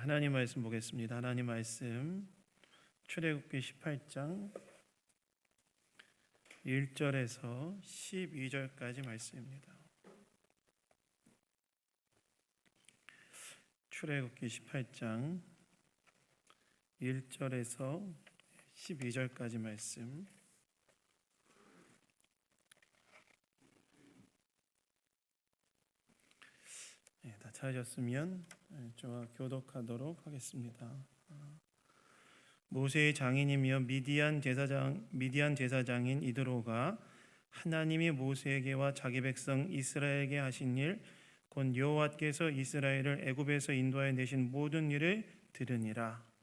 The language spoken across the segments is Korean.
하나님 말씀 보겠습니다. 하나님 말씀 출애굽기 18장 1절에서 12절까지 말씀입니다. 출애굽기 18장 1절에서 12절까지 말씀. 다 찾으셨으면 저와 교독하도록 하겠습니다. 모세의 장인이며 미디안 제사장인 이드로가 하나님이 모세에게와 자기 백성 이스라엘에게 하신 일, 곧 여호와께서 이스라엘을 애굽에서 인도하여 내신 모든 일을 들으니라.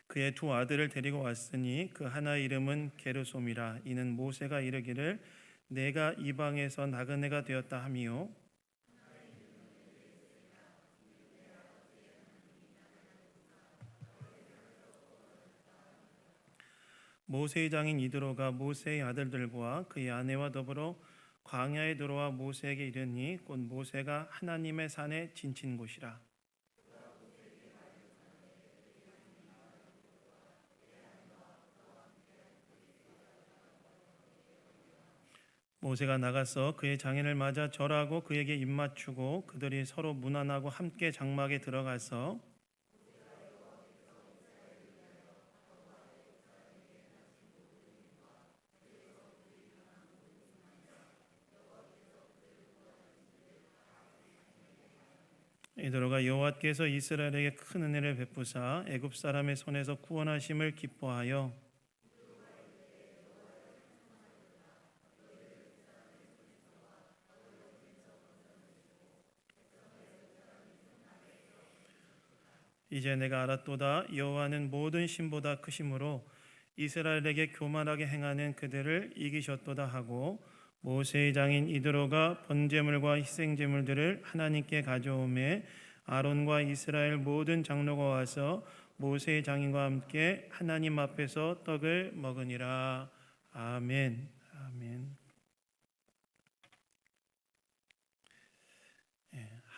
그의 두 아들을 데리고 왔으니 그 하나의 이름은 게르솜이라. 이는 모세가 이르기를 내가 이방에서 나그네가 되었다 하미요, 모세의 장인 이드로가 모세의 아들들과 그의 아내와 더불어 광야에 들어와 모세에게 이르니 곧 모세가 하나님의 산에 진친 곳이라. 모세가 나가서 그의 장인을 맞아 절하고 그에게 입맞추고 그들이 서로 문안하고 함께 장막에 들어가서 이드로가 여호와께서 이스라엘에게 큰 은혜를 베푸사 애굽 사람의 손에서 구원하심을 기뻐하여 이제 내가 알았도다. 여호와는 모든 신보다 크심으로 이스라엘에게 교만하게 행하는 그들을 이기셨도다 하고, 모세의 장인 이드로가 번제물과 희생제물들을 하나님께 가져오매 아론과 이스라엘 모든 장로가 와서 모세의 장인과 함께 하나님 앞에서 떡을 먹으니라. 아멘. 아멘.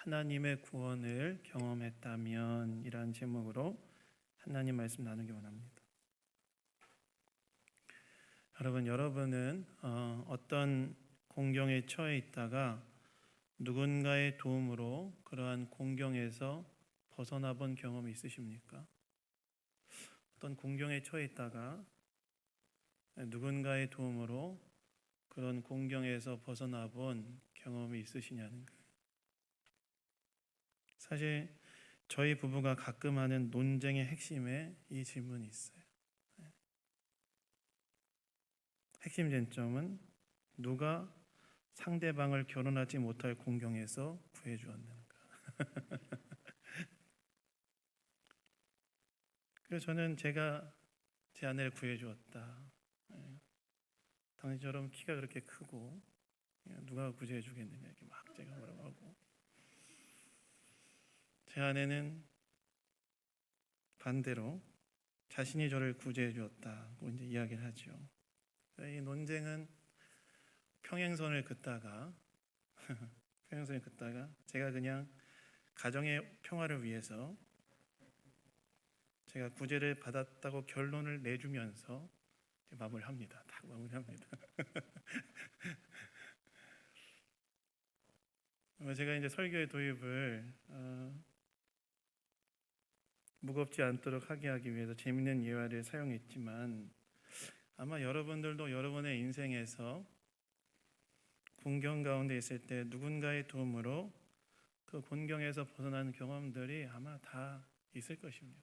하나님의 구원을 경험했다면 이란 제목으로 하나님 말씀 나누기 원합니다. 여러분은 어떤 공경에 처해 있다가 누군가의 도움으로 그러한 공경에서 벗어나 본 경험이 있으십니까? 어떤 공경에 처해 있다가 누군가의 도움으로 그런 공경에서 벗어나 본 경험이 있으시냐는 거예요. 사실 저희 부부가 가끔 하는 논쟁의 핵심에 이 질문이 있어요. 핵심 쟁점은 누가 상대방을 결혼하지 못할 공경에서 구해주었는가. 그래서 저는 제가 제 아내를 구해주었다. 당신처럼 키가 그렇게 크고 누가 구제해주겠느냐 이렇게 막 제가 뭐라고 하고, 제 아내는 반대로 자신이 저를 구제해 주었다고 이제 이야기를 하죠. 이 논쟁은 평행선을 긋다가 제가 그냥 가정의 평화를 위해서 제가 구제를 받았다고 결론을 내주면서 마무리합니다. 딱 마무리합니다. 제가 이제 설교의 도입을 무겁지 않도록 하기 위해서 재미있는 예화를 사용했지만, 아마 여러분들도 여러분의 인생에서 공경 가운데 있을 때 누군가의 도움으로 그 곤경에서 벗어나는 경험들이 아마 다 있을 것입니다.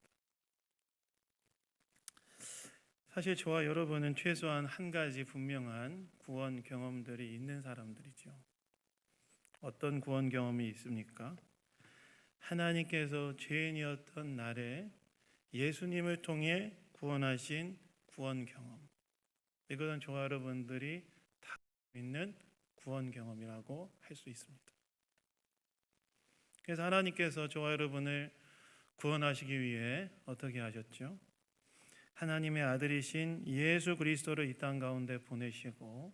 사실 저와 여러분은 최소한 한 가지 분명한 구원 경험들이 있는 사람들이죠. 어떤 구원 경험이 있습니까? 하나님께서 죄인이었던 나를 예수님을 통해 구원하신 구원 경험. 이것은 저와 여러분들이 다 있는 구원 경험이라고 할 수 있습니다. 그래서 하나님께서 저와 여러분을 구원하시기 위해 어떻게 하셨죠? 하나님의 아들이신 예수 그리스도를 이 땅 가운데 보내시고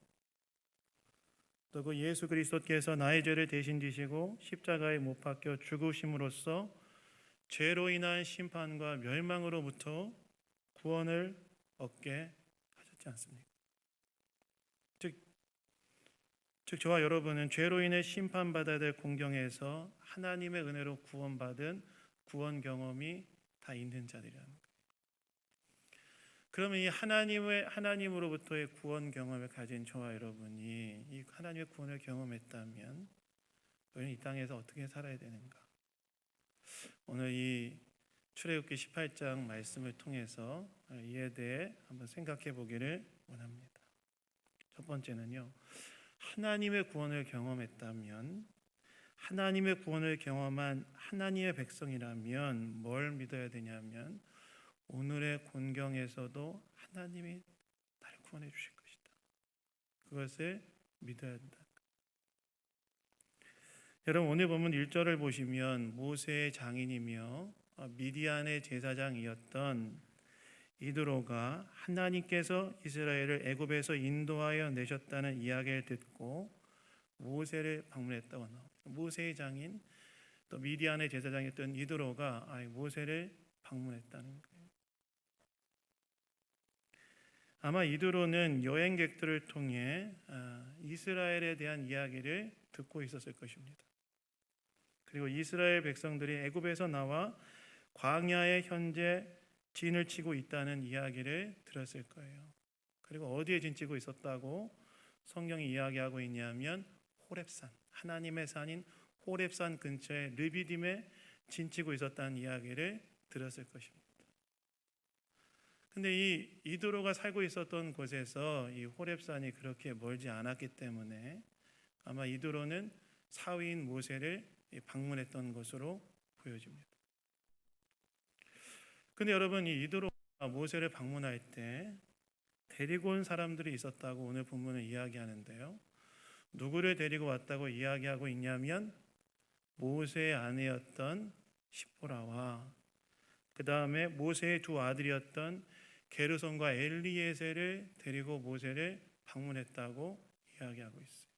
또 그 예수 그리스도께서 나의 죄를 대신 지시고 십자가에 못 박혀 죽으심으로써 죄로 인한 심판과 멸망으로부터 구원을 얻게 하셨지 않습니까? 즉 저와 여러분은 죄로 인해 심판받아야 될 공경에서 하나님의 은혜로 구원받은 구원 경험이 다 있는 자들이라는 거예요. 그러면 이 하나님으로부터의 구원 경험을 가진 저와 여러분이 이 하나님의 구원을 경험했다면 우리는 이 땅에서 어떻게 살아야 되는가? 오늘 이 출애굽기 18장 말씀을 통해서 이에 대해 한번 생각해 보기를 원합니다. 첫 번째는요, 하나님의 구원을 경험했다면, 하나님의 구원을 경험한 하나님의 백성이라면 뭘 믿어야 되냐면 오늘의 곤경에서도 하나님이 나를 구원해 주실 것이다. 그것을 믿어야 한다. 여러분 오늘 본문 1절을 보시면 모세의 장인이며 미디안의 제사장이었던 이드로가 하나님께서 이스라엘을 애굽에서 인도하여 내셨다는 이야기를 듣고 모세를 방문했다고 나옵니다. 모세의 장인 또 미디안의 제사장이었던 이드로가 모세를 방문했다는 거예요. 아마 이드로는 여행객들을 통해 이스라엘에 대한 이야기를 듣고 있었을 것입니다. 그리고 이스라엘 백성들이 애굽에서 나와 광야에 현재 진을 치고 있다는 이야기를 들었을 거예요. 그리고 어디에 진 치고 있었다고 성경이 이야기하고 있냐면 호렙산, 하나님의 산인 호렙산 근처에 르비딤에 진 치고 있었다는 이야기를 들었을 것입니다. 근데 이 이드로가 살고 있었던 곳에서 이 호렙산이 그렇게 멀지 않았기 때문에 아마 이드로는 사위인 모세를 방문했던 것으로 보여집니다. 근데 여러분 이 이드로가 모세를 방문할 때 데리고 온 사람들이 있었다고 오늘 본문은 이야기하는데요. 누구를 데리고 왔다고 이야기하고 있냐면 모세의 아내였던 시보라와 그 다음에 모세의 두 아들이었던 게르손과 엘리에셀을 데리고 모세를 방문했다고 이야기하고 있어요.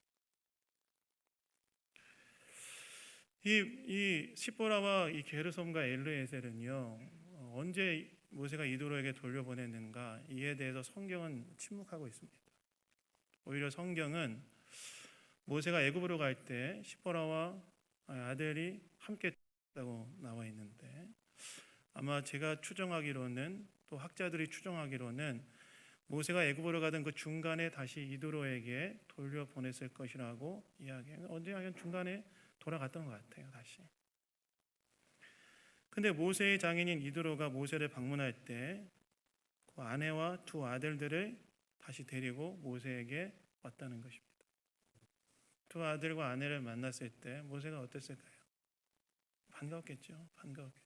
이 시보라와 이 게르손과 엘리에셀은요 언제 모세가 이드로에게 돌려보냈는가 이에 대해서 성경은 침묵하고 있습니다. 오히려 성경은 모세가 애굽으로 갈 때 시보라와 아들이 함께 했다고 나와 있는데 아마 제가 추정하기로는 또 학자들이 추정하기로는 모세가 애굽으로 가던 그 중간에 다시 이드로에게 돌려보냈을 것이라고 이야기해요. 언젠가 중간에 돌아갔던 것 같아요. 다시. 근데 모세의 장인인 이드로가 모세를 방문할 때 그 아내와 두 아들들을 다시 데리고 모세에게 왔다는 것입니다. 두 아들과 아내를 만났을 때 모세가 어땠을까요? 반가웠겠죠. 반가웠겠죠.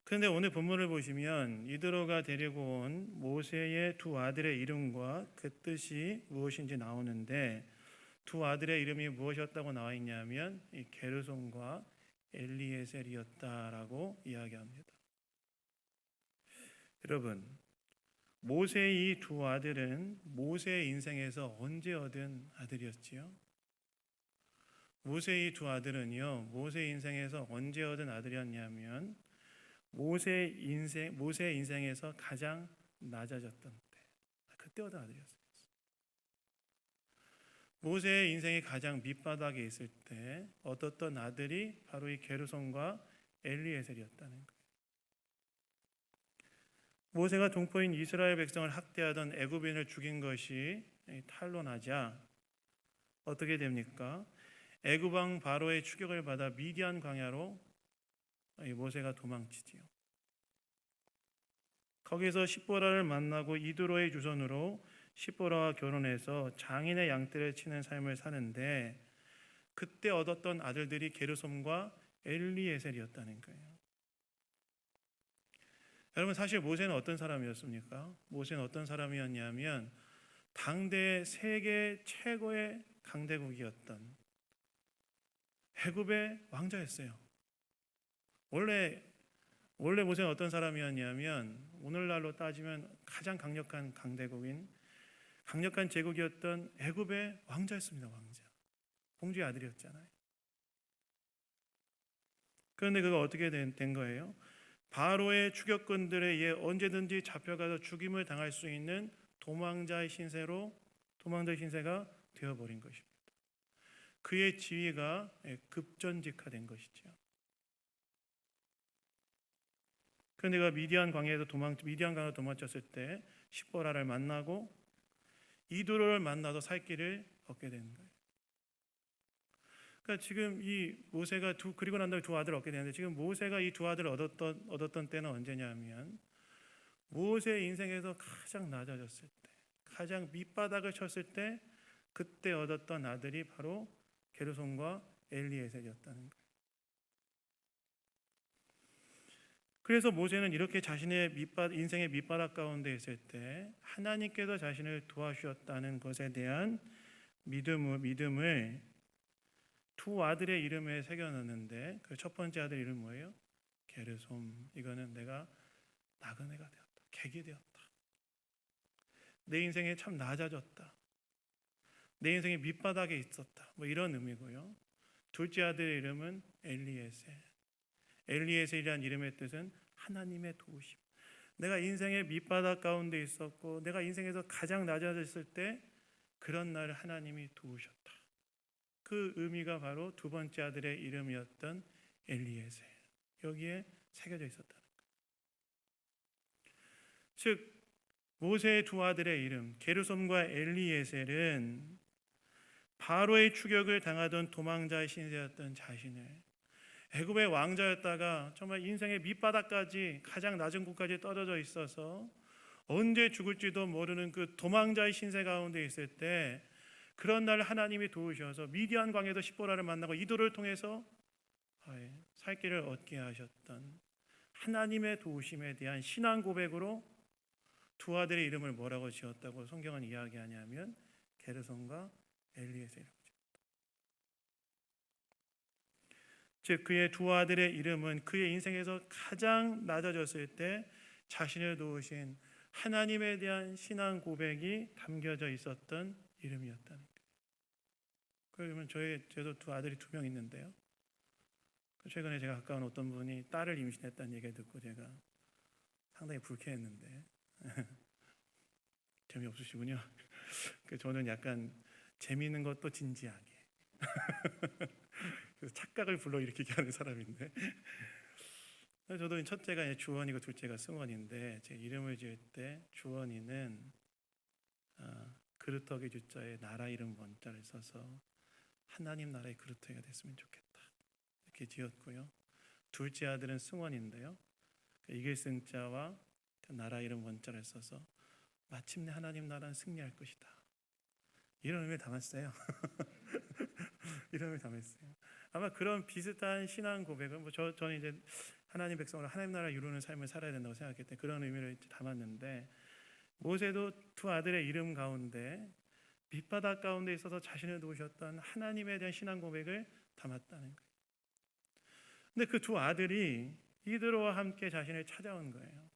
그런데 오늘 본문을 보시면 이드로가 데리고 온 모세의 두 아들의 이름과 그 뜻이 무엇인지 나오는데 두 아들의 이름이 무엇이었다고 나와 있냐면 이 게르손과 엘리에셀이었다라고 이야기합니다. 여러분 모세의 이 두 아들은 모세의 인생에서 언제 얻은 아들이었지요? 모세의 두 아들은요 모세의 인생에서 언제 얻은 아들이었냐면 모세의 인생에서 가장 낮아졌던 때 그때 얻은 아들이었어요. 모세의 인생이 가장 밑바닥에 있을 때 얻었던 아들이 바로 이 게르손과 엘리에셀이었다는 거예요. 모세가 동포인 이스라엘 백성을 학대하던 애굽인을 죽인 것이 탄로나자 어떻게 됩니까? 애굽 왕 바로의 추격을 받아 미디안 광야로 모세가 도망치지요. 거기서 시보라를 만나고 이드로의 주선으로 시보라와 결혼해서 장인의 양떼를 치는 삶을 사는데 그때 얻었던 아들들이 게르솜과 엘리에셀이었다는 거예요. 여러분 사실 모세는 어떤 사람이었습니까? 모세는 어떤 사람이었냐면 당대 세계 최고의 강대국이었던 애굽의 왕자였어요. 원래 모세는 어떤 사람이었냐면 오늘날로 따지면 가장 강력한 강대국인 강력한 제국이었던 애굽의 왕자였습니다. 왕자. 공주의 아들이었잖아요. 그런데 그가 어떻게 된 거예요? 바로의 추격꾼들에 의해 언제든지 잡혀가서 죽임을 당할 수 있는 도망자의 신세가 되어버린 것입니다. 그의 지위가 급전직화된 것이죠. 그런데 그가 미디안 강으로 도망쳤을 때 십보라를 만나고 이도를 만나서 살 길을 얻게 되는 거예요. 그러니까 지금 이 모세가 그리고 난 다음에 두 아들을 얻게 되는데, 지금 모세가 이 두 아들을 얻었던 때는 언제냐면 모세의 인생에서 가장 낮아졌을 때, 가장 밑바닥을 쳤을 때, 그때 얻었던 아들이 바로 게르손과 엘리에셀이었다는 거예요. 그래서 모세는 이렇게 자신의 인생의 밑바닥 가운데 있을 때 하나님께서 자신을 도와주셨다는 것에 대한 믿음을 두 아들의 이름에 새겨넣는데, 그 첫 번째 아들 이름 뭐예요? 게르솜. 이거는 내가 나그네가 되었다, 객이 되었다, 내 인생에 참 낮아졌다, 내 인생의 밑바닥에 있었다, 뭐 이런 의미고요. 둘째 아들의 이름은 엘리에셀. 엘리에셀이란 이름의 뜻은 하나님의 도우심. 내가 인생의 밑바닥 가운데 있었고 내가 인생에서 가장 낮아졌을 때 그런 나를 하나님이 도우셨다. 그 의미가 바로 두 번째 아들의 이름이었던 엘리에셀, 여기에 새겨져 있었다는 거예요. 즉 모세의 두 아들의 이름 게르솜과 엘리에셀은 바로의 추격을 당하던 도망자의 신세였던 자신을, 애굽의 왕자였다가 정말 인생의 밑바닥까지 가장 낮은 곳까지 떨어져 있어서 언제 죽을지도 모르는 그 도망자의 신세 가운데 있을 때 그런 날 하나님이 도우셔서 미디안 광야에서 십보라를 만나고 이도를 통해서 살 길을 얻게 하셨던 하나님의 도우심에 대한 신앙 고백으로 두 아들의 이름을 뭐라고 지었다고 성경은 이야기하냐면 게르솜과 엘리에셀이라고 지었다. 즉 그의 두 아들의 이름은 그의 인생에서 가장 낮아졌을 때 자신을 도우신 하나님에 대한 신앙 고백이 담겨져 있었던 이름이었다는 거예요. 그러면 저도 두 아들이 두 명 있는데요. 최근에 제가 가까운 어떤 분이 딸을 임신했다는 얘기를 듣고 제가 상당히 불쾌했는데 재미없으시군요. 저는 약간 재미있는 것도 진지하게 그래서 착각을 불러일으키게 하는 사람인데, 저도 첫째가 주원이고 둘째가 승원인데 제 이름을 지을 때 주원이는 그루터기 주자에 나라 이름 원자를 써서 하나님 나라의 그루터기가 됐으면 좋겠다 이렇게 지었고요. 둘째 아들은 승원인데요, 이길 승자와 나라 이름 원자를 써서 마침내 하나님 나라는 승리할 것이다 이런 의미를 담았어요. 이런 의미를 담았어요. 아마 그런 비슷한 신앙 고백은 저는 이제 하나님 백성으로 하나님 나라 이루는 삶을 살아야 된다고 생각했기 때문에 그런 의미를 담았는데, 모세도 두 아들의 이름 가운데 밑바닥 가운데 있어서 자신을 도우셨던 하나님에 대한 신앙 고백을 담았다는 거예요. 근데 그 두 아들이 이드로와 함께 자신을 찾아온 거예요.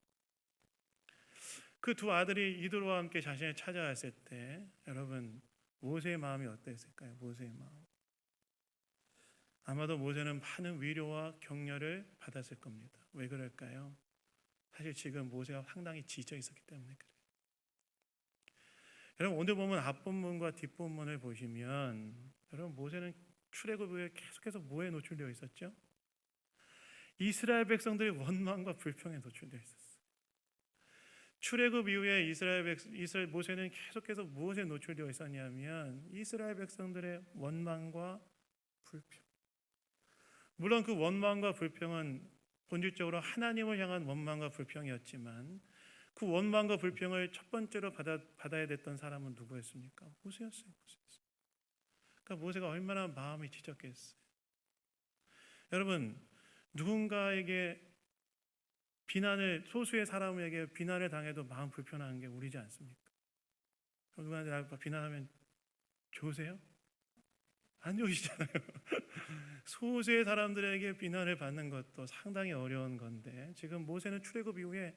그 두 아들이 이드로와 함께 자신을 찾아왔을 때 여러분 모세의 마음이 어땠을까요? 모세의 마음. 아마도 모세는 많은 위로와 격려를 받았을 겁니다. 왜 그럴까요? 사실 지금 모세가 상당히 지쳐 있었기 때문에 그래요. 여러분 오늘 보면 앞본문과 뒷본문을 보시면 여러분 모세는 출애굽 후에 계속해서 뭐에 노출되어 있었죠? 이스라엘 백성들의 원망과 불평에 노출되어 있었어요. 출애굽 이후에 이스라엘 모세는 계속해서 무엇에 노출되어 있었냐면 이스라엘 백성들의 원망과 불평. 물론 그 원망과 불평은 본질적으로 하나님을 향한 원망과 불평이었지만 그 원망과 불평을 첫 번째로 받아야 됐던 사람은 누구였습니까? 모세였어요. 그러니까 모세가 얼마나 마음이 지쳤겠어요. 여러분 누군가에게 소수의 사람에게 비난을 당해도 마음 불편한 게 우리지 않습니까? 누구한테 나 비난하면 좋으세요? 안 좋으시잖아요. 소수의 사람들에게 비난을 받는 것도 상당히 어려운 건데 지금 모세는 출애굽 이후에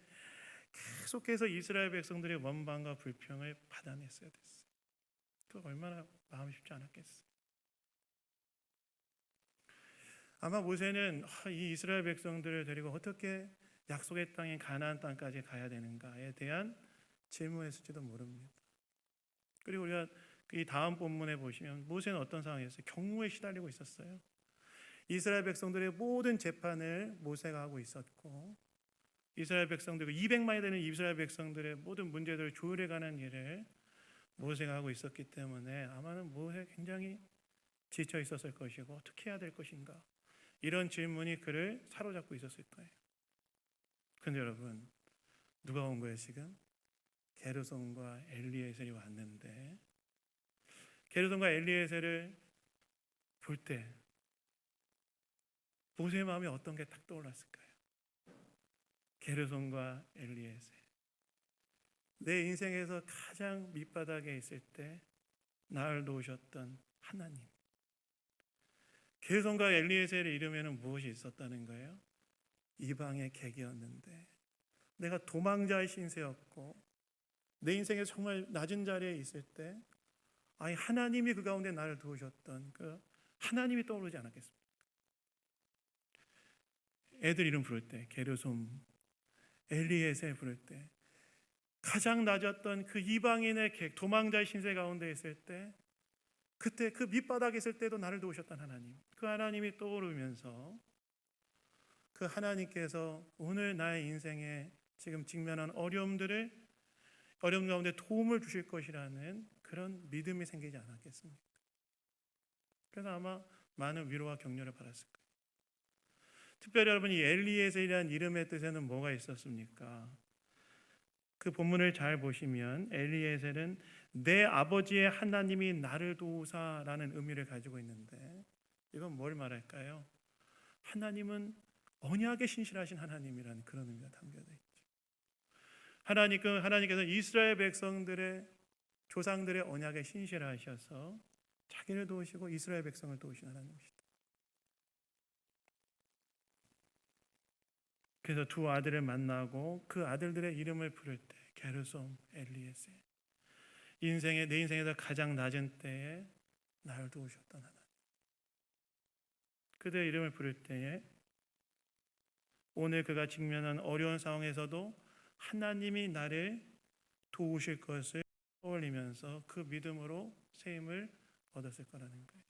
계속해서 이스라엘 백성들의 원망과 불평을 받아냈어야 됐어요. 그 얼마나 마음이 쉽지 않았겠어요. 아마 모세는 이 이스라엘 백성들을 데리고 어떻게 약속의 땅인 가나안 땅까지 가야 되는가에 대한 질문했을지도 모릅니다. 그리고 우리가 이 다음 본문에 보시면 모세는 어떤 상황이었어요? 경무에 시달리고 있었어요. 이스라엘 백성들의 모든 재판을 모세가 하고 있었고, 이스라엘 백성들 200만이 되는 이스라엘 백성들의 모든 문제들을 조율해가는 일을 모세가 하고 있었기 때문에 아마는 모세 굉장히 지쳐 있었을 것이고 어떻게 해야 될 것인가, 이런 질문이 그를 사로잡고 있었을 거예요. 그런데 여러분, 누가 온 거예요 지금? 게르솜과 엘리에셀이 왔는데, 게르솜과 엘리에셀을 볼 때 모세의 마음에 어떤 게 딱 떠올랐을까요? 게르솜과 엘리에셀, 내 인생에서 가장 밑바닥에 있을 때 나를 도우셨던 하나님. 게르솜과 엘리에셀을 잃으면 무엇이 있었다는 거예요? 이방의 객이었는데 내가 도망자의 신세였고 내 인생에 정말 낮은 자리에 있을 때 아니 하나님이 그 가운데 나를 도우셨던 그 하나님이 떠오르지 않았겠습니까? 애들 이름 부를 때 게르솜, 엘리에셀 부를 때 가장 낮았던 그 이방인의 객, 도망자의 신세 가운데 있을 때, 그때 그 밑바닥에 있을 때도 나를 도우셨던 하나님, 그 하나님이 떠오르면서 그 하나님께서 오늘 나의 인생에 지금 직면한 어려움 가운데 도움을 주실 것이라는 그런 믿음이 생기지 않았겠습니까? 그래서 아마 많은 위로와 격려를 받았을 거예요. 특별히 여러분, 이 엘리에셀이라는 이름의 뜻에는 뭐가 있었습니까? 그 본문을 잘 보시면 엘리에셀은 내 아버지의 하나님이 나를 도우사라는 의미를 가지고 있는데, 이건 뭘 말할까요? 하나님은 언약에 신실하신 하나님이라는 그런 의미가 담겨져 있죠. 하나님께서 이스라엘 백성들의 조상들의 언약에 신실하셔서 자기를 도우시고 이스라엘 백성을 도우신 하나님이시다. 그래서 두 아들을 만나고 그 아들들의 이름을 부를 때 게르솜, 엘리에셀, 내 인생에서 가장 낮은 때에 나를 도우셨던 하나님, 그들의 이름을 부를 때에 오늘 그가 직면한 어려운 상황에서도 하나님이 나를 도우실 것을 떠올리면서 그 믿음으로 새 힘을 얻었을 거라는 거예요.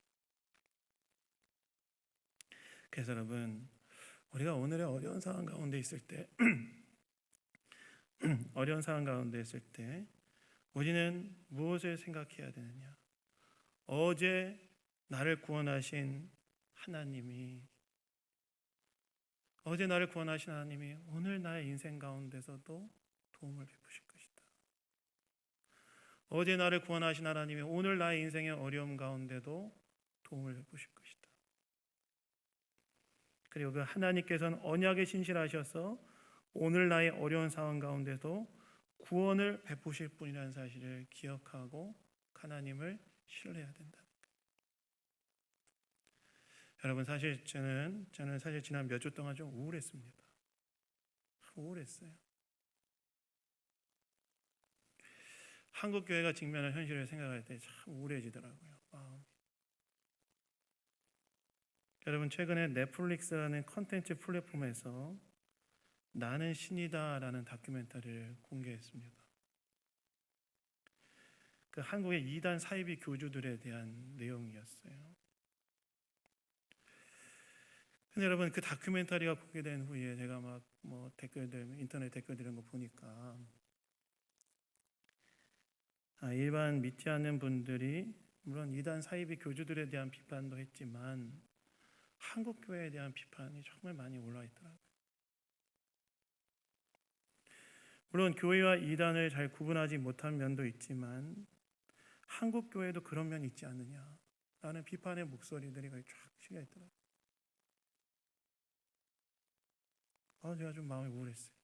그래서 여러분, 우리가 오늘의 어려운 상황 가운데 있을 때 우리는 무엇을 생각해야 되느냐? 어제 나를 구원하신 하나님이 오늘 나의 인생 가운데서도 도움을 베푸실 것이다. 어제 나를 구원하신 하나님이 오늘 나의 인생의 어려움 가운데도 도움을 베푸실 것이다. 그리고 그 하나님께서는 언약에 신실하셔서 오늘 나의 어려운 상황 가운데도 구원을 베푸실 분이라는 사실을 기억하고 하나님을 신뢰해야 된다. 여러분, 사실 저는 사실 지난 몇 주 동안 좀 우울했습니다. 우울했어요. 한국 교회가 직면한 현실을 생각할 때 참 우울해지더라고요. 여러분, 최근에 넷플릭스라는 컨텐츠 플랫폼에서 나는 신이다라는 다큐멘터리를 공개했습니다. 그 한국의 이단 사이비 교주들에 대한 내용이었어요. 근데 여러분, 그 다큐멘터리가 공개된 후에 제가 막 인터넷 댓글들 이런 거 보니까 일반 믿지 않는 분들이 물론 이단 사이비 교주들에 대한 비판도 했지만 한국 교회에 대한 비판이 정말 많이 올라 있더라고요. 물론 교회와 이단을 잘 구분하지 못한 면도 있지만 한국 교회도 그런 면이 있지 않느냐라는 비판의 목소리들이 쫙 실려 있더라고요. 제가 좀 마음이 우울했어요.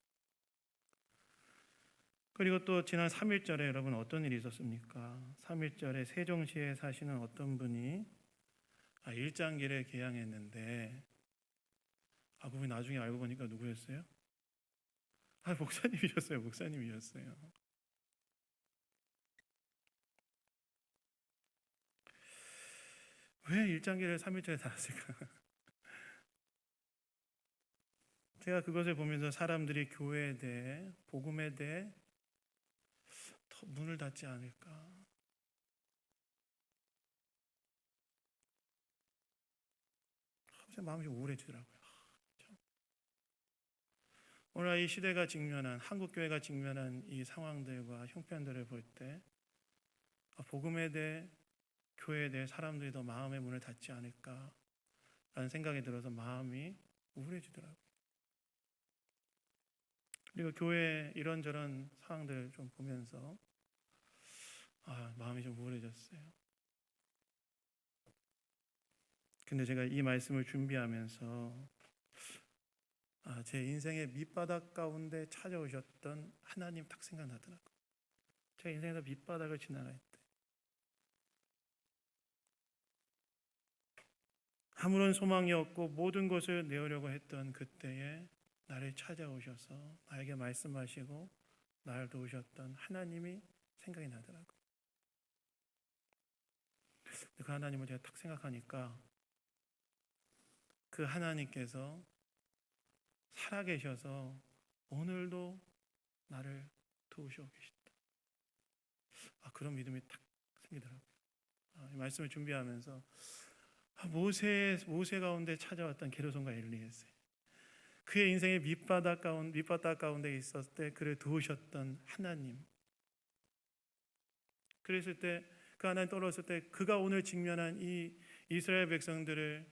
그리고 또 지난 3.1절에 여러분 어떤 일이 있었습니까? 3.1절에 세종시에 사시는 어떤 분이 일장기를 개양했는데 그분이 나중에 알고 보니까 누구였어요? 목사님이셨어요. 목사님이셨어요. 왜 1장기를 3일째에 달았을까? 제가 그것을 보면서 사람들이 교회에 대해, 복음에 대해 더 문을 닫지 않을까? 갑자기 마음이 우울해지더라고요. 오늘 이 시대가 직면한, 한국 교회가 직면한 이 상황들과 형편들을 볼 때 복음에 대해, 교회에 대해 사람들이 더 마음의 문을 닫지 않을까라는 생각이 들어서 마음이 우울해지더라고요. 그리고 교회 이런저런 상황들을 좀 보면서 마음이 좀 우울해졌어요. 근데 제가 이 말씀을 준비하면서 제 인생의 밑바닥 가운데 찾아오셨던 하나님 딱 생각나더라고요. 제 인생에서 밑바닥을 지나갈 때 아무런 소망이 없고 모든 것을 내어려고 했던 그때에 나를 찾아오셔서 나에게 말씀하시고 나를 도우셨던 하나님이 생각이 나더라고요. 그 하나님을 제가 딱 생각하니까 그 하나님께서 살아계셔서 오늘도 나를 도우시고 계시다. 그런 믿음이 딱 생기더라고요. 이 말씀을 준비하면서 모세 가운데 찾아왔던 게르손과 엘리에세, 그의 인생의 밑바닥 가운데 있었을 때 그를 도우셨던 하나님, 그랬을 때 그 하나님 떨어졌을 때 그가 오늘 직면한 이 이스라엘 백성들과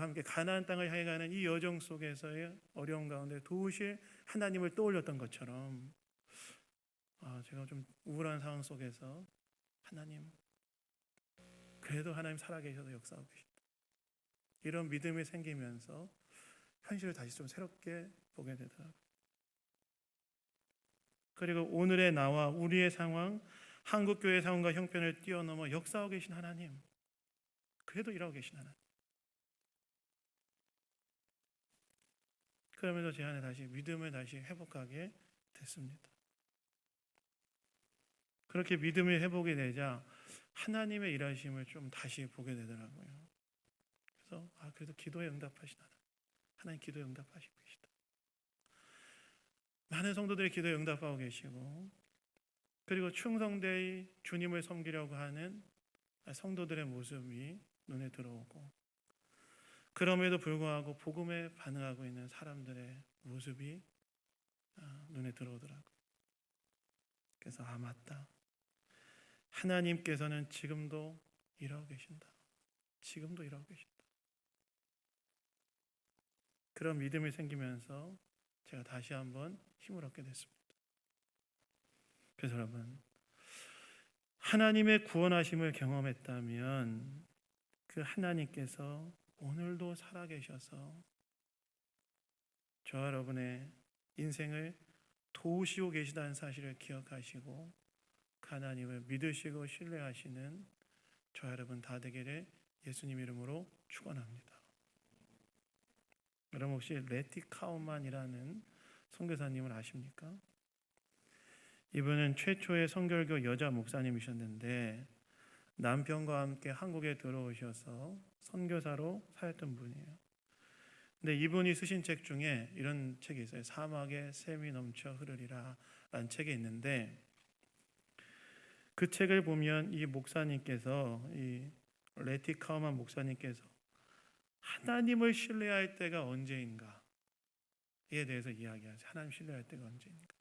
함께 가나안 땅을 향해 가는 이 여정 속에서의 어려움 가운데 도우실 하나님을 떠올렸던 것처럼 제가 좀 우울한 상황 속에서 하나님, 그래도 하나님 살아계셔서 역사하고 계신다, 이런 믿음이 생기면서 현실을 다시 좀 새롭게 보게 되더라고요. 그리고 오늘의 나와 우리의 상황, 한국교회 상황과 형편을 뛰어넘어 역사하고 계신 하나님, 그래도 일하고 계신 하나님, 그러면서 제 안에 다시 믿음을 다시 회복하게 됐습니다. 그렇게 믿음을 회복이 되자 하나님의 일하심을 좀 다시 보게 되더라고요. 그래서 그래도 기도에 응답하신 하나님 기도에 응답하시고 계시다. 많은 성도들의 기도에 응답하고 계시고, 그리고 충성되이 주님을 섬기려고 하는 성도들의 모습이 눈에 들어오고, 그럼에도 불구하고 복음에 반응하고 있는 사람들의 모습이 눈에 들어오더라고요. 그래서 맞다, 하나님께서는 지금도 일하고 계신다. 지금도 일하고 계신다. 그런 믿음이 생기면서 제가 다시 한번 힘을 얻게 됐습니다. 그래서 여러분, 하나님의 구원하심을 경험했다면 그 하나님께서 오늘도 살아계셔서 저와 여러분의 인생을 도우시고 계시다는 사실을 기억하시고 그 하나님을 믿으시고 신뢰하시는 저와 여러분 다 되기를 예수님 이름으로 축원합니다. 여러분 혹시 레티 카우만이라는 선교사님을 아십니까? 이분은 최초의 선결교 여자 목사님이셨는데 남편과 함께 한국에 들어오셔서 선교사로 사였던 분이에요. 근데 이분이 쓰신 책 중에 이런 책이 있어요. 사막에 샘이 넘쳐 흐르리라 라는 책이 있는데, 그 책을 보면 이 목사님께서, 이 레티 카우만 목사님께서 하나님을 신뢰할 때가 언제인가에 대해서 이야기하세요. 하나님 신뢰할 때가 언제인가.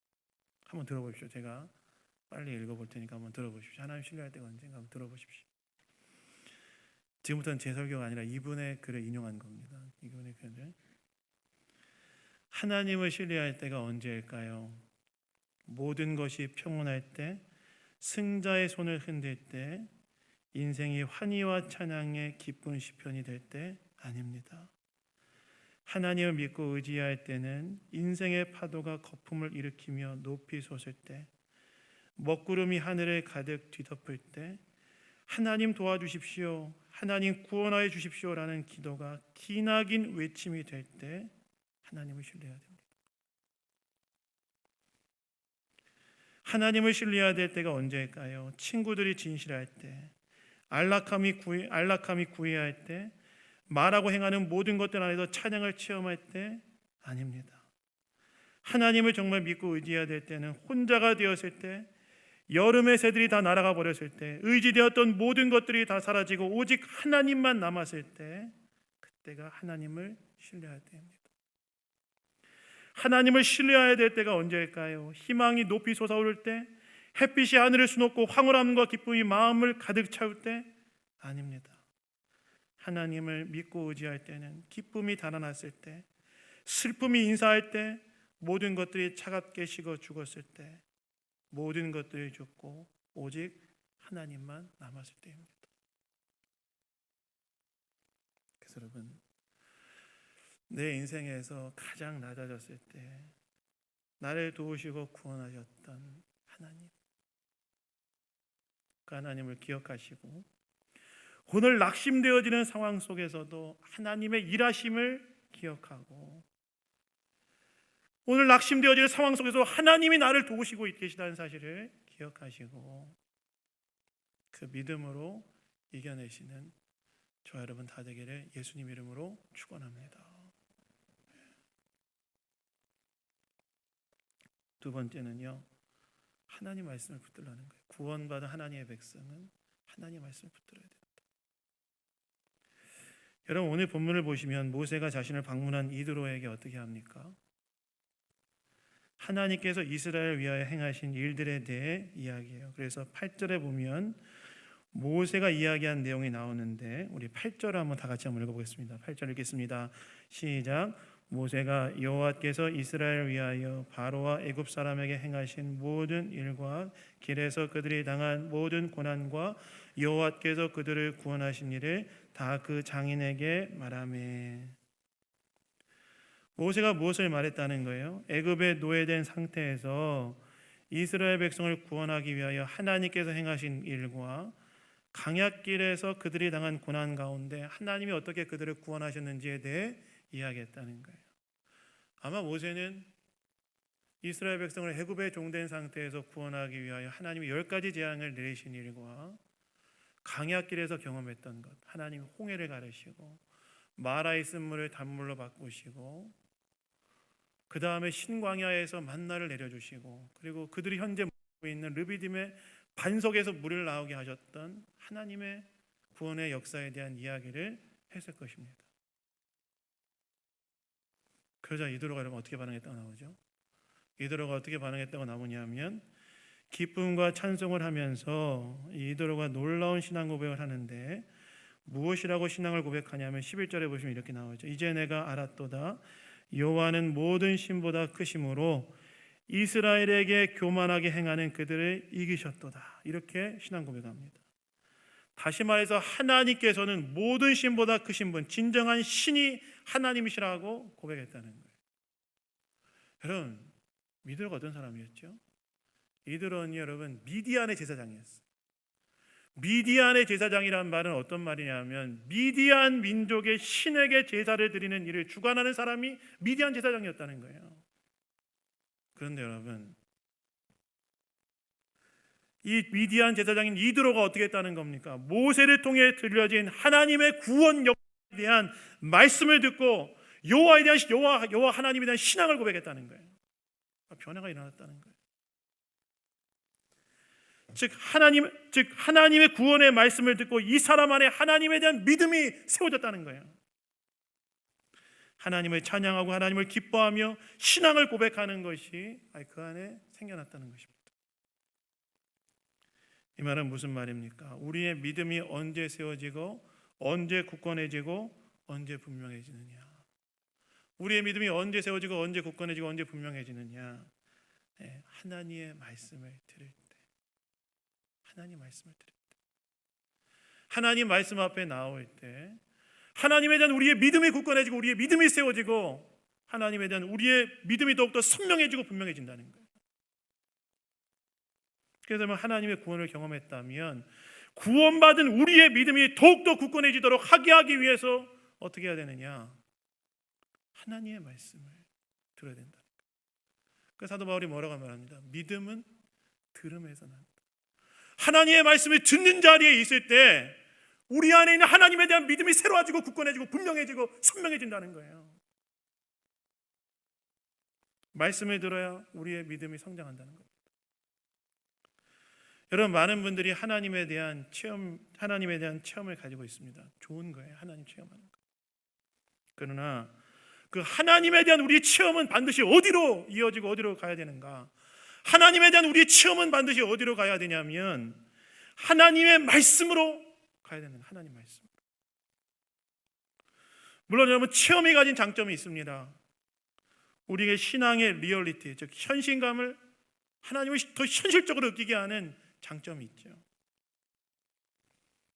한번 들어보십시오. 제가 빨리 읽어볼 테니까 한번 들어보십시오. 하나님 신뢰할 때가 언제인가 한번 들어보십시오. 지금부터는 제 설교가 아니라 이분의 글을 인용한 겁니다. 이분의 글을. 하나님을 신뢰할 때가 언제일까요? 모든 것이 평온할 때, 승자의 손을 흔들 때, 인생이 환희와 찬양의 기쁜 시편이 될 때 아닙니다. 하나님을 믿고 의지할 때는 인생의 파도가 거품을 일으키며 높이 솟을 때, 먹구름이 하늘을 가득 뒤덮을 때, 하나님 도와주십시오, 하나님 구원하여 주십시오라는 기도가 기나긴 외침이 될 때 하나님을 신뢰해야 됩니다. 하나님을 신뢰해야 될 때가 언제일까요? 친구들이 진실할 때, 안락함이 구해야 할 때, 말하고 행하는 모든 것들 안에서 찬양을 체험할 때 아닙니다. 하나님을 정말 믿고 의지해야 될 때는 혼자가 되었을 때, 여름의 새들이 다 날아가 버렸을 때, 의지되었던 모든 것들이 다 사라지고 오직 하나님만 남았을 때, 그때가 하나님을 신뢰할 때입니다. 하나님을 신뢰해야 될 때가 언제일까요? 희망이 높이 솟아오를 때, 햇빛이 하늘을 수놓고 황홀함과 기쁨이 마음을 가득 채울 때 아닙니다. 하나님을 믿고 의지할 때는 기쁨이 달아났을 때, 슬픔이 인사할 때, 모든 것들이 차갑게 식어 죽었을 때, 모든 것들이 죽고 오직 하나님만 남았을 때입니다. 그래서 여러분, 내 인생에서 가장 낮아졌을 때 나를 도우시고 구원하셨던 하나님, 그 하나님을 기억하시고 오늘 낙심되어지는 상황 속에서도 하나님의 일하심을 기억하고, 오늘 낙심되어지는 상황 속에서 하나님이 나를 도우시고 계시다는 사실을 기억하시고 그 믿음으로 이겨내시는 저와 여러분 다 되기를 예수님 이름으로 축원합니다. 두 번째는요, 하나님 말씀을 붙들라는 거예요. 구원받은 하나님의 백성은 하나님 말씀을 붙들어야 됩니다. 여러분, 오늘 본문을 보시면 모세가 자신을 방문한 이드로에게 어떻게 합니까? 하나님께서 이스라엘을 위하여 행하신 일들에 대해 이야기해요. 그래서 8절에 보면 모세가 이야기한 내용이 나오는데, 우리 8절을 한번 다 같이 한번 읽어보겠습니다. 8절 읽겠습니다. 시작. 모세가 여호와께서 이스라엘을 위하여 바로와 애굽 사람에게 행하신 모든 일과 길에서 그들이 당한 모든 고난과 여호와께서 그들을 구원하신 일을 다 그 장인에게 말하매. 모세가 무엇을 말했다는 거예요? 애굽에 노예된 상태에서 이스라엘 백성을 구원하기 위하여 하나님께서 행하신 일과 강약길에서 그들이 당한 고난 가운데 하나님이 어떻게 그들을 구원하셨는지에 대해 이야기했다는 거예요. 아마 모세는 이스라엘 백성을 애굽에 종된 상태에서 구원하기 위하여 하나님이 10가지 재앙을 내리신 일과 강약길에서 경험했던 것, 하나님이 홍해를 가르시고 마라의 쓴물을 단물로 바꾸시고 그 다음에 신광야에서 만나를 내려주시고, 그리고 그들이 현재 먹고 있는 르비딤의 반석에서 물을 나오게 하셨던 하나님의 구원의 역사에 대한 이야기를 했을 것입니다. 그러자 이드로가 여러분 어떻게 반응했다고 나오죠? 이드로가 어떻게 반응했다고 나오냐면, 기쁨과 찬송을 하면서 이드로가 놀라운 신앙 고백을 하는데, 무엇이라고 신앙을 고백하냐면 11절에 보시면 이렇게 나오죠. 이제 내가 알았도다. 여호와는 모든 신보다 크심으로 이스라엘에게 교만하게 행하는 그들을 이기셨도다. 이렇게 신앙 고백합니다. 다시 말해서 하나님께서는 모든 신보다 크신 분, 진정한 신이 하나님이시라고 고백했다는 거예요. 여러분, 이드로가 어떤 사람이었죠? 이드로는 여러분 미디안의 제사장이었어요. 미디안의 제사장이란 말은 어떤 말이냐면, 미디안 민족의 신에게 제사를 드리는 일을 주관하는 사람이 미디안 제사장이었다는 거예요. 그런데 여러분, 이 미디안 제사장인 이드로가 어떻게 했다는 겁니까? 모세를 통해 들려진 하나님의 구원 역사에 대한 말씀을 듣고 여호와 하나님에 대한 신앙을 고백했다는 거예요. 변화가 일어났다는 거예요. 즉 하나님의 구원의 말씀을 듣고 이 사람 안에 하나님에 대한 믿음이 세워졌다는 거예요. 하나님을 찬양하고 하나님을 기뻐하며 신앙을 고백하는 것이 그 안에 생겨났다는 것입니다. 이 말은 무슨 말입니까? 우리의 믿음이 언제 세워지고 언제 굳건해지고 언제 분명해지느냐? 우리의 믿음이 언제 세워지고 언제 굳건해지고 언제 분명해지느냐? 하나님의 말씀을 들을 때, 하나님 말씀을 들을 때, 하나님 말씀 앞에 나올 때, 하나님에 대한 우리의 믿음이 굳건해지고 우리의 믿음이 세워지고 하나님에 대한 우리의 믿음이 더욱더 선명해지고 분명해진다는 거예요. 그래서 하나님의 구원을 경험했다면 구원받은 우리의 믿음이 더욱더 굳건해지도록 하기 위해서 어떻게 해야 되느냐? 하나님의 말씀을 들어야 된다는 거예요. 그래서 사도 바울이 뭐라고 말합니다. 믿음은 들음에서 난다. 하나님의 말씀을 듣는 자리에 있을 때 우리 안에 있는 하나님에 대한 믿음이 새로워지고 굳건해지고 분명해지고 선명해진다는 거예요. 말씀을 들어야 우리의 믿음이 성장한다는 겁니다. 여러분, 많은 분들이 하나님에 대한 체험을 가지고 있습니다. 좋은 거예요. 하나님 체험하는 거. 그러나 그 하나님에 대한 우리의 체험은 반드시 어디로 이어지고 어디로 가야 되는가? 하나님에 대한 우리의 체험은 반드시 어디로 가야 되냐면 하나님의 말씀으로 가야 되는, 하나님 말씀. 물론 여러분, 체험이 가진 장점이 있습니다. 우리의 신앙의 리얼리티, 즉 현실감을 하나님을 더 현실적으로 느끼게 하는 장점이 있죠.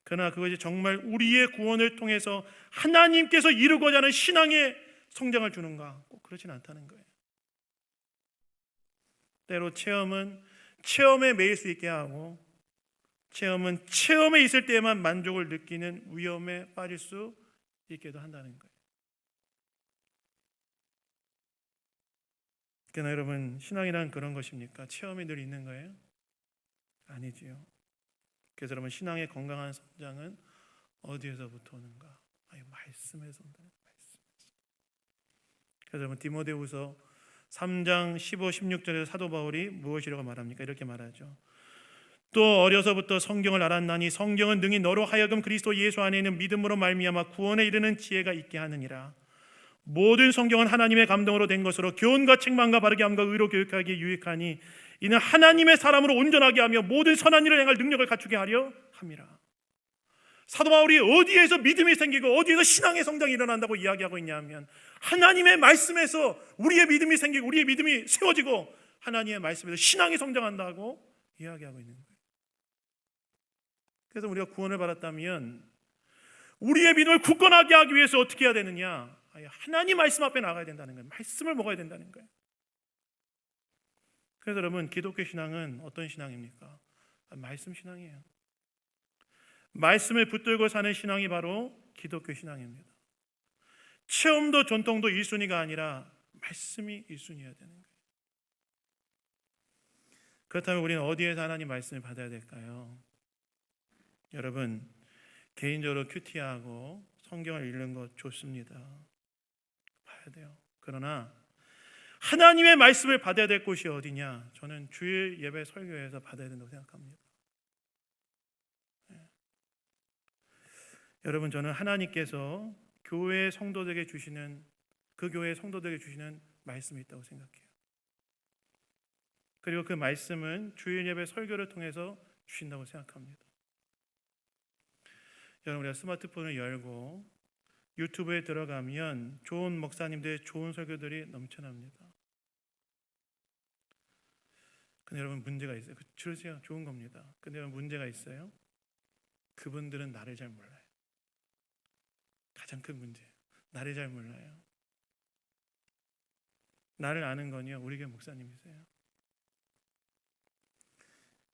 그러나 그것이 정말 우리의 구원을 통해서 하나님께서 이루고자 하는 신앙의 성장을 주는가? 꼭 그렇진 않다는 거예요. 때로 체험은 체험에 매일 수 있게 하고, 체험은 체험에 있을 때만 만족을 느끼는 위험에 빠질 수 있게도 한다는 거예요. 그러나 여러분, 신앙이란 그런 것입니까? 체험이 늘 있는 거예요? 아니지요. 그래서 여러분, 신앙의 건강한 성장은 어디에서부터 오는가? 말씀에서 온다는 거예요. 말씀에서. 그래서 여러분, 디모데후서 3장 15, 16절에서 사도 바울이 무엇이라고 말합니까? 이렇게 말하죠. 또 어려서부터 성경을 알았나니 성경은 능히 너로 하여금 그리스도 예수 안에 있는 믿음으로 말미암아 구원에 이르는 지혜가 있게 하느니라. 모든 성경은 하나님의 감동으로 된 것으로 교훈과 책망과 바르게 함과 의로 교육하기에 유익하니 이는 하나님의 사람으로 온전하게 하며 모든 선한 일을 행할 능력을 갖추게 하려 함이라. 사도 바울이 어디에서 믿음이 생기고 어디에서 신앙의 성장이 일어난다고 이야기하고 있냐면 하나님의 말씀에서 우리의 믿음이 생기고 우리의 믿음이 세워지고 하나님의 말씀에서 신앙이 성장한다고 이야기하고 있는 거예요. 그래서 우리가 구원을 받았다면 우리의 믿음을 굳건하게 하기 위해서 어떻게 해야 되느냐? 하나님 말씀 앞에 나가야 된다는 거예요. 말씀을 먹어야 된다는 거예요. 그래서 여러분, 기독교 신앙은 어떤 신앙입니까? 말씀 신앙이에요. 말씀을 붙들고 사는 신앙이 바로 기독교 신앙입니다. 체험도 전통도 1순위가 아니라 말씀이 1순위여야 되는 거예요. 그렇다면 우리는 어디에서 하나님 말씀을 받아야 될까요? 여러분, 개인적으로 큐티하고 성경을 읽는 것 좋습니다. 봐야 돼요. 그러나 하나님의 말씀을 받아야 될 곳이 어디냐? 저는 주일 예배 설교에서 받아야 된다고 생각합니다. 여러분, 저는 하나님께서 교회 성도들에게 주시는, 그 교회 성도들에게 주시는 말씀이 있다고 생각해요. 그리고 그 말씀은 주일 예배 설교를 통해서 주신다고 생각합니다. 여러분, 우리가 스마트폰을 열고 유튜브에 들어가면 좋은 목사님들의 좋은 설교들이 넘쳐납니다. 근데 여러분, 문제가 있어요. 들으세요. 좋은 겁니다. 근데 여러분, 문제가 있어요. 그분들은 나를 잘 몰라요. 가장 큰 문제예요. 나를 잘 몰라요. 나를 아는 건요, 우리 교회 목사님이세요.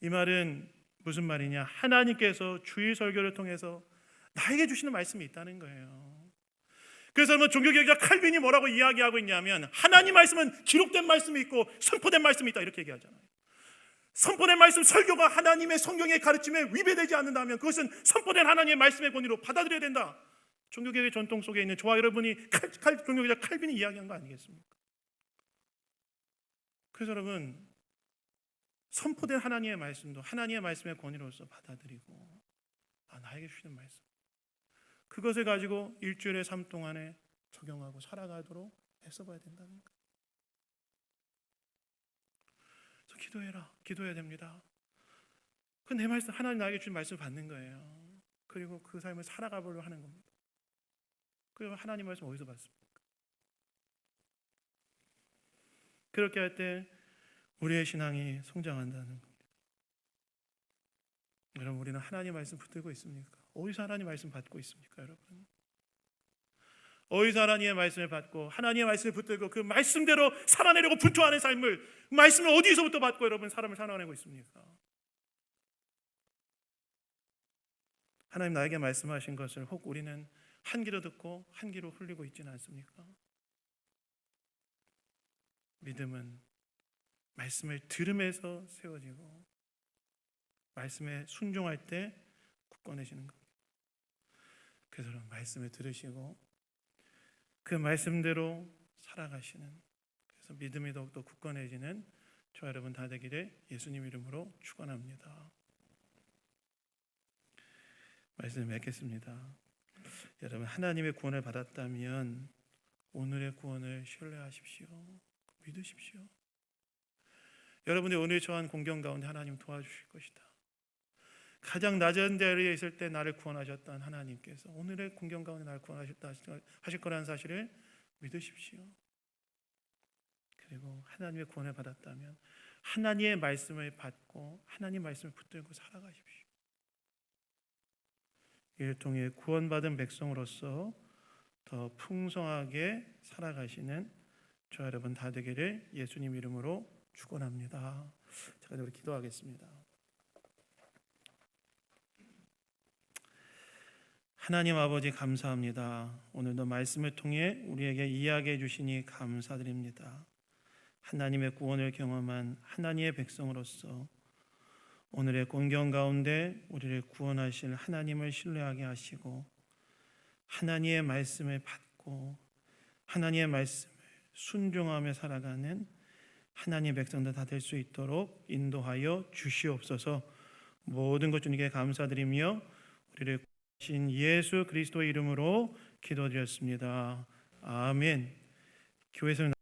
이 말은 무슨 말이냐? 하나님께서 주일 설교를 통해서 나에게 주시는 말씀이 있다는 거예요. 그래서 여러분, 종교개혁자 칼빈이 뭐라고 이야기하고 있냐면 하나님 말씀은 기록된 말씀이 있고 선포된 말씀이 있다, 이렇게 얘기하잖아요. 선포된 말씀, 설교가 하나님의 성경의 가르침에 위배되지 않는다면 그것은 선포된 하나님의 말씀의 권위로 받아들여야 된다. 종교개혁의 전통 속에 있는 저와 여러분이 종교개혁자 칼빈이 이야기한 거 아니겠습니까? 그래서 여러분, 선포된 하나님의 말씀도 하나님의 말씀의 권위로서 받아들이고, 나에게 주시는 말씀, 그것을 가지고 일주일의 삶 동안에 적용하고 살아가도록 애써봐야 된다는 거예요. 그래서 기도해라, 기도해야 됩니다. 그 내 말씀, 하나님 나에게 주신 말씀을 받는 거예요. 그리고 그 삶을 살아가보려고 하는 겁니다. 그리고 하나님 말씀 어디서 받습니까? 그렇게 할 때 우리의 신앙이 성장한다는 겁니다. 여러분, 우리는 하나님 말씀 붙들고 있습니까? 어디서 하나님 말씀 받고 있습니까, 여러분? 어디서 하나님의 말씀을 받고 하나님의 말씀을 붙들고 그 말씀대로 살아내려고 분투하는 삶을, 말씀을 어디서부터 받고 여러분 사람을 살아내고 있습니까? 하나님 나에게 말씀하신 것을 혹 우리는 한 귀로 듣고 한 귀로 흘리고 있지는 않습니까? 믿음은 말씀을 들음에서 세워지고 말씀에 순종할 때 굳건해지는 겁니다. 그래서 말씀을 들으시고 그 말씀대로 살아가시는, 그래서 믿음이 더욱더 굳건해지는 저와 여러분 다 되기를 예수님 이름으로 축원합니다. 말씀을 맺겠습니다. 여러분, 하나님의 구원을 받았다면 오늘의 구원을 신뢰하십시오. 믿으십시오. 여러분의 오늘 처한 공경 가운데 하나님 도와주실 것이다. 가장 낮은 자리에 있을 때 나를 구원하셨던 하나님께서 오늘의 공경 가운데 나를 구원하셨다 하실 거라는 사실을 믿으십시오. 그리고 하나님의 구원을 받았다면 하나님의 말씀을 받고 하나님 말씀을 붙들고 살아가십시오. 이를 통해 구원받은 백성으로서 더 풍성하게 살아가시는 저 여러분 다 되기를 예수님 이름으로 축원합니다. 자, 우리 기도하겠습니다. 하나님 아버지 감사합니다. 오늘도 말씀을 통해 우리에게 이야기해 주시니 감사드립니다. 하나님의 구원을 경험한 하나님의 백성으로서 오늘의 공경 가운데 우리를 구원하실 하나님을 신뢰하게 하시고 하나님의 말씀을 받고 하나님의 말씀을 순종하며 살아가는 하나님의 백성들 다 될 수 있도록 인도하여 주시옵소서. 모든 것 주님께 감사드리며 우리를 구원하신 예수 그리스도의 이름으로 기도드렸습니다. 아멘. 교회에서